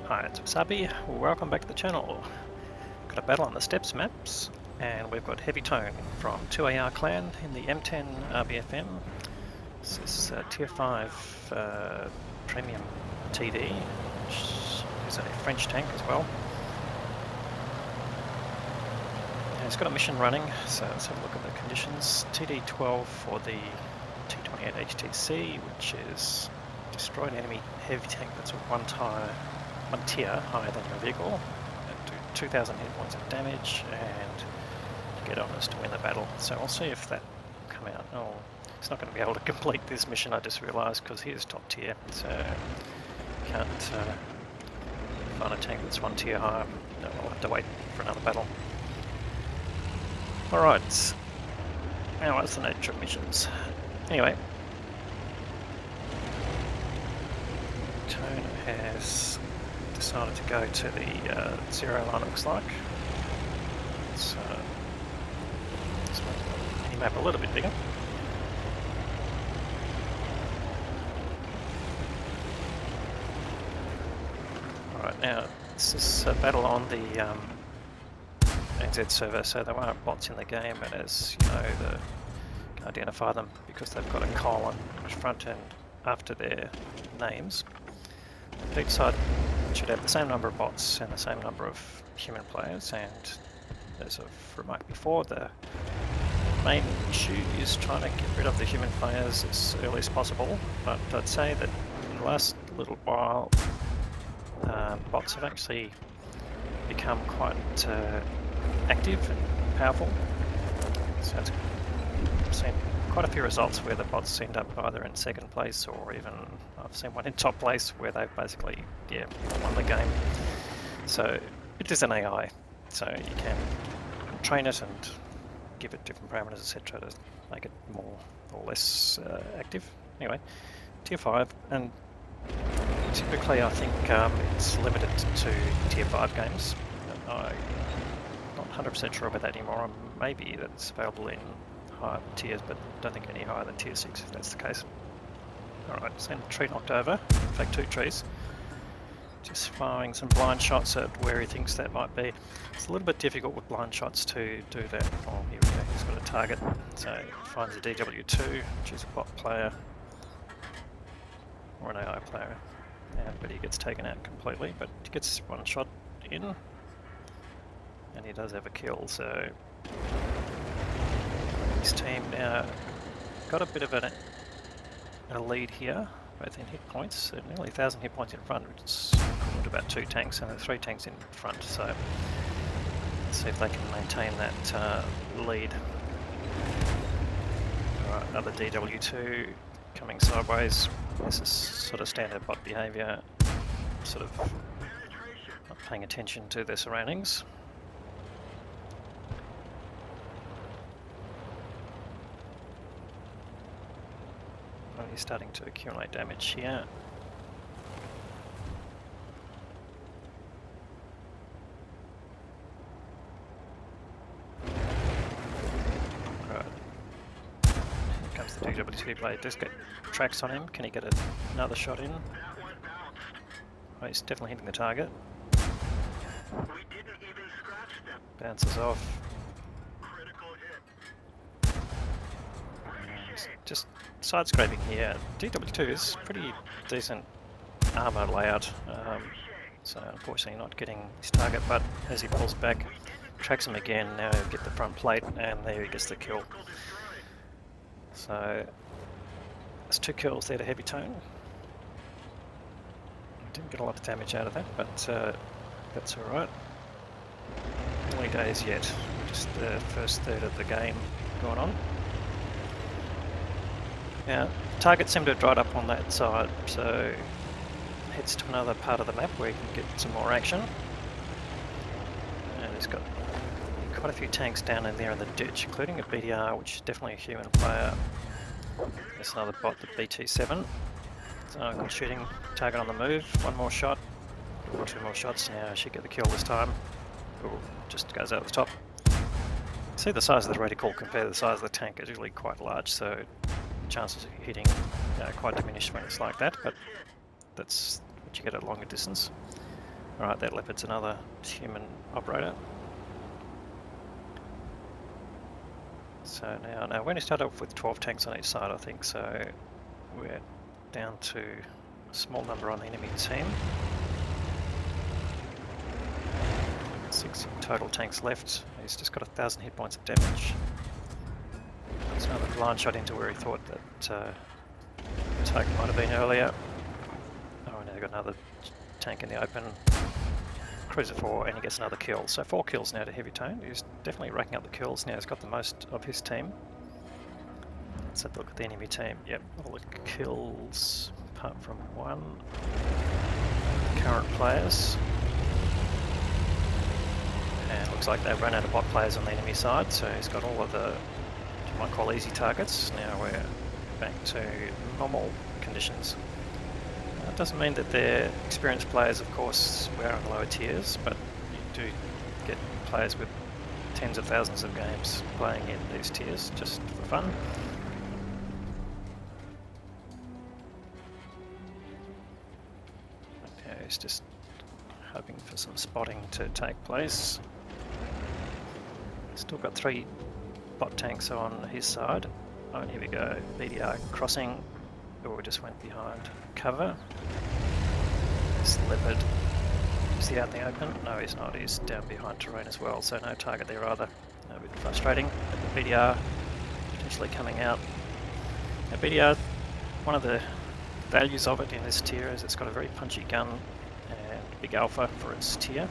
Hi, it's Wasabi. Welcome back to the channel. Got a battle on the steps maps, and we've got HeavyTone from 2AR clan in the M10 RBFM. This is tier 5 premium TD, which is a French tank as well. And it's got a mission running, so let's have a look at the conditions. TD12 for the T28 HTC, which is destroy an enemy heavy tank that's one tier higher than your vehicle, and do 2,000 hit points of damage, and get honors to win the battle. So I'll see if that will come out. Oh, it's not going to be able to complete this mission, I just realised, because he is top tier, so can't find a tank that's one tier higher. No, I'll have to wait for another battle. Alright, now that's the nature of missions. Anyway, Tone has decided to go to the zero line, looks like. So let's make the mini-map a little bit bigger. Alright, now this is a battle on the NZ server, so there aren't bots in the game, and as you know, you can identify them because they've got a colon front and after their names. Each side should have the same number of bots and the same number of human players, and as I've remarked before, the main issue is trying to get rid of the human players as early as possible, but I'd say that in the last little while bots have actually become quite active and powerful. So I've seen quite a few results where the bots end up either in second place, or even I've seen one in top place where they've basically won the game. So it is an AI, so you can train it and give it different parameters, etc., to make it more or less active. Anyway, tier 5, and typically I think it's limited to tier 5 games. I'm not 100% sure about that anymore. Maybe that it's available in higher tiers, but don't think any higher than tier 6 if that's the case. Alright, send a tree knocked over, in fact 2 trees. Just firing some blind shots at where he thinks that might be. It's a little bit difficult with blind shots to do that. Oh, here we go, he's got a target. So he finds a DW2, which is a bot player, or an AI player. Yeah, but he gets taken out completely, but he gets one shot in, and he does have a kill, so his team now got a bit of a lead here, both in hit points, so nearly 1,000 hit points in front, which is equivalent to about 2 tanks, and 3 tanks in front, so let's see if they can maintain that lead. Alright, another DW2 coming sideways. This is sort of standard bot behaviour, sort of not paying attention to their surroundings. Well, he's starting to accumulate damage here. Right. Here comes the DW2 blade. Just get tracks on him. Can he get another shot in? Oh, he's definitely hitting the target. Bounces off. And just side scraping here. DW2 is pretty decent armour layout, so unfortunately not getting his target, but as he pulls back, tracks him again, now he'll get the front plate, and there he gets the kill. So there's 2 kills there to HeavyTone. Didn't get a lot of damage out of that, but that's alright. Early days yet, just the first third of the game going on. Now, targets seem to have dried up on that side, so heads to another part of the map where you can get some more action. And he's got quite a few tanks down in there in the ditch, including a BDR, which is definitely a human player. There's another bot, the BT7. So good shooting, target on the move, 1 more shot, or 2 more shots. Now I should get the kill this time. Ooh, just goes out the top. See the size of the reticle compared to the size of the tank is really quite large, so chances of hitting quite diminished when it's like that, but that's what you get at a longer distance. Alright, that Leopard's another human operator. So now we only started off with 12 tanks on each side, I think, so we're down to a small number on the enemy team. 6 total tanks left. He's just got 1,000 hit points of damage. There's another blind shot into where he thought that target might have been earlier. Oh, and now they've got another tank in the open. Cruiser 4, and he gets another kill. So 4 kills now to HeavyTone. He's definitely racking up the kills now. He's got the most of his team. Let's have a look at the enemy team. Yep, all the kills apart from one. Current players. And looks like they've run out of bot players on the enemy side, so he's got all of the, you might call easy targets. Now we're back to normal conditions. It doesn't mean that they're experienced players, of course. We're on lower tiers, but you do get players with tens of thousands of games playing in these tiers just for fun. Yeah, he's just hoping for some spotting to take place. Still got 3 bot tanks on his side. Oh, and here we go. BDR crossing. Oh, we just went behind cover. This Leopard. Is he out in the open? No, he's not. He's down behind terrain as well, so no target there either. A bit frustrating. But the BDR potentially coming out. Now BDR, one of the values of it in this tier is it's got a very punchy gun and big alpha for its tier.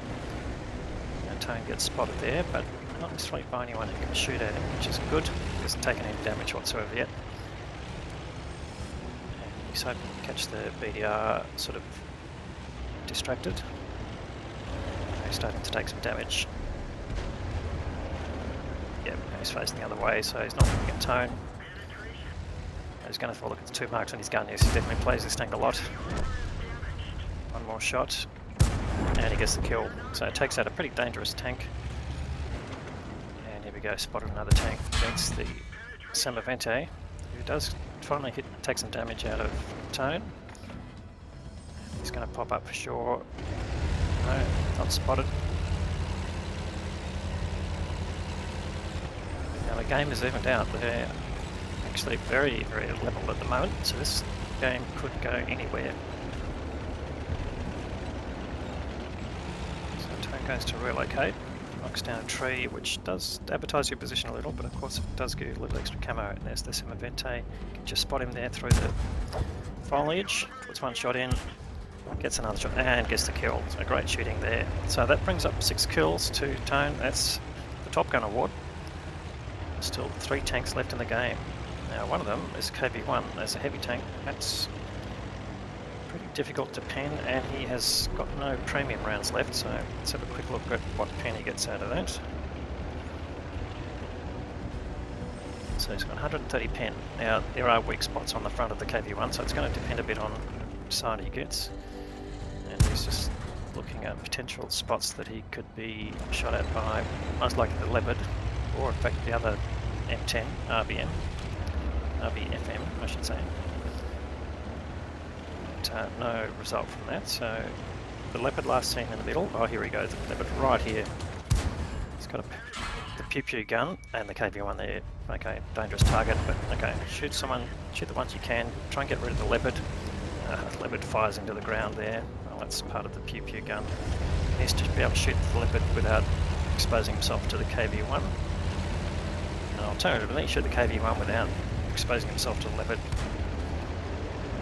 And Tone gets spotted there, but not necessarily by anyone who can shoot at him, which is good. He hasn't taken any damage whatsoever yet. And he's hoping to catch the BDR sort of distracted. He's starting to take some damage. Yep, he's facing the other way, so he's not looking at Tone. He's going to have a look at the 2 marks on his gun. Yes, he definitely plays this tank a lot. One more shot, and he gets the kill. So it takes out a pretty dangerous tank. And here we go, spotted another tank against the M10, who does finally take some damage out of Tone. He's going to pop up for sure. No, not spotted. Now the game is evened out. They're actually very, very level at the moment, so this game could go anywhere. So Tone goes to relocate, knocks down a tree, which does advertise your position a little, but of course it does give you a little extra camo. And there's this M10. You can just spot him there through the foliage, puts one shot in, gets another shot, and gets the kill. So great shooting there. So that brings up 6 kills to Tone. That's the Top Gun award. Still 3 tanks left in the game. Now one of them is KV1 as a heavy tank. That's pretty difficult to pen, and he has got no premium rounds left, so let's have a quick look at what pen he gets out of that. So he's got 130 pen. Now there are weak spots on the front of the KV1, so it's going to depend a bit on which side he gets. And he's just looking at potential spots that he could be shot at by most likely the Leopard, or in fact the other M10, RBFM, I should say. But no result from that, so the Leopard last seen in the middle. Oh, here we go, the Leopard right here. He's got the pew pew gun and the KV1 there. Okay, dangerous target, but okay, shoot the ones you can, try and get rid of the Leopard. The Leopard fires into the ground there. Well, that's part of the pew pew gun. He needs to be able to shoot the Leopard without exposing himself to the KV1. Alternatively, shoot the KV1 without exposing himself to the Leopard.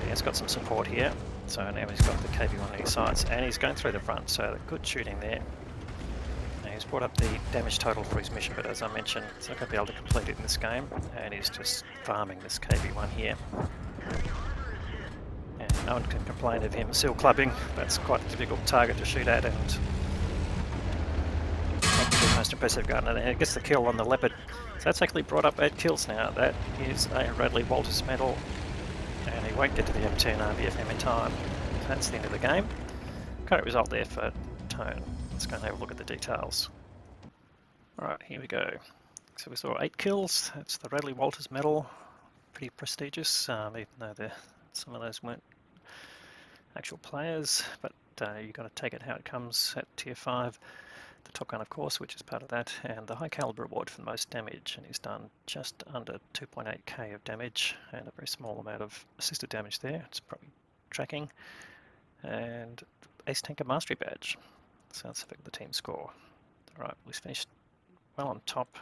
He has got some support here, so now he's got the KV1 in his sights, and he's going through the front, so good shooting there. Now he's brought up the damage total for his mission, but as I mentioned, he's not going to be able to complete it in this game, and he's just farming this KV1 here. And no one can complain of him seal clubbing. That's quite a difficult target to shoot at, and not the most impressive gun. And he gets the kill on the Leopard. So that's actually brought up 8 kills now. That is a Radley-Walters medal, and he won't get to the M10 RBFM in time. So that's the end of the game. Great result there for Tone. Let's go and have a look at the details. Alright, here we go. So we saw 8 kills. That's the Radley-Walters medal. Pretty prestigious, even though some of those weren't actual players. But you've got to take it how it comes at tier 5. The Top Gun, of course, which is part of that, and the high caliber reward for the most damage, and he's done just under 2.8k of damage and a very small amount of assisted damage there. It's probably tracking. And Ace Tanker Mastery Badge. So let's have a look at the team score. All right, we've finished well on top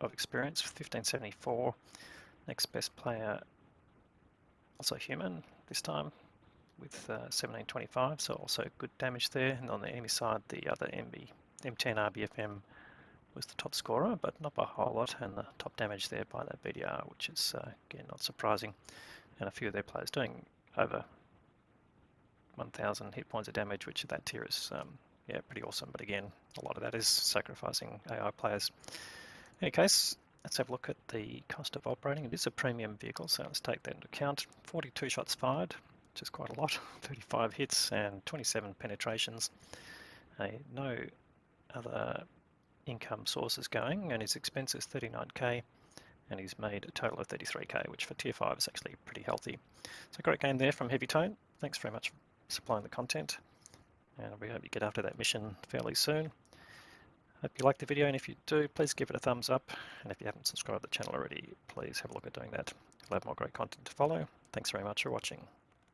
of experience, 1574. Next best player, also human this time, with 1725, so also good damage there. And on the enemy side, the other M10 RBFM was the top scorer, but not by a whole lot, and the top damage there by that BDR, which is again not surprising. And a few of their players doing over 1,000 hit points of damage, which at that tier is yeah, pretty awesome. But again, a lot of that is sacrificing AI players. In any case, let's have a look at the cost of operating. It is a premium vehicle, so let's take that into account. 42 shots fired, which is quite a lot. 35 hits and 27 penetrations. No other income sources going, and his expense is 39k, and he's made a total of 33k, which for tier 5 is actually pretty healthy. So great game there from HeavyTone. Thanks very much for supplying the content, and we hope you get after that mission fairly soon. Hope you liked the video, and if you do, please give it a thumbs up, and if you haven't subscribed to the channel already, please have a look at doing that. We'll have more great content to follow. Thanks very much for watching.